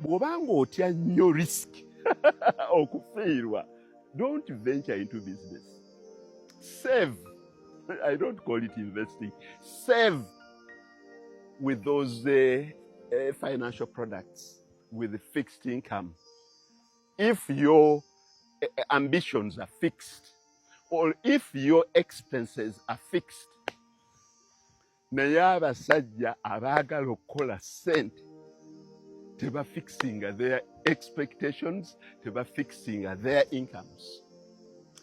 bw'obanga otya nnyo risk okufiirwa, don't venture into business. Save. I don't call it investing. Save with those financial products with fixed income. If your ambitions are fixed, or if your expenses are fixed, naye abasajja abaagala okukola ssente teba fixing their expectations, teba fixing their incomes.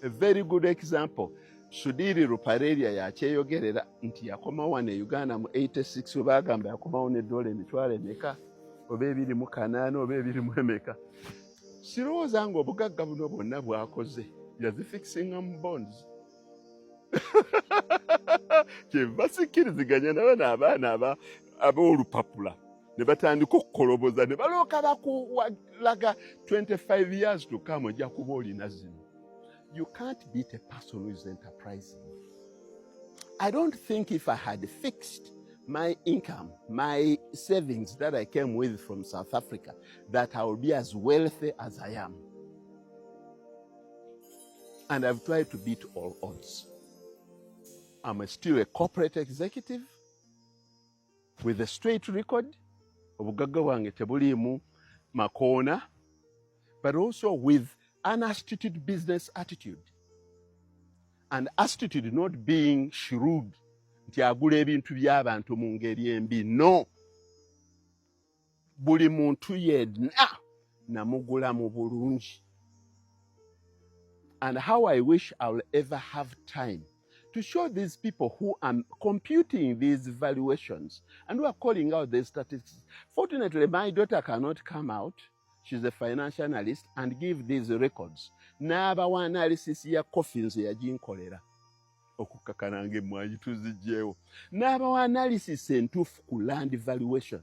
A very good example, Sudiri Ruparelia yakyeyogerera nti yakomawo wano e Uganda mu 86 we bagamba yakomawo n'eddola emitwalo emeka oba 28 oba 24. Sirowooza nga obugagga buno bwonna bwakoze yazifikisinga mu bonds. Kyeva sikkiriziganya nabo abaana ab'olupapula ne batandika okukoloboza ne balooka bakulaga 25 years to come ojja kuba olina zino. You can't beat a person who is enterprising. I don't think if I had fixed my income, my savings that I came with from South Africa, that I would be as wealthy as I am. And I've tried to beat all odds. I'm still a corporate executive with a straight record, obugagga bwange tebuliimu makoona, but also with an astute business attitude. And astute not being shrewd, nti agula ebintu by'abantu mu ngeri embi. No. Buli muntu yenna namugula mu bulungi. And how I wish I will ever have time to show these people who are computing these valuations and who are calling out these statistics. Fortunately, my daughter cannot come out. She's a financial analyst and give these records. N'abawa analysis ya coffins ya jinkolera. Okukakana nge mwaji tuzijjewo. N'abawa analysis entuufu ku land valuation.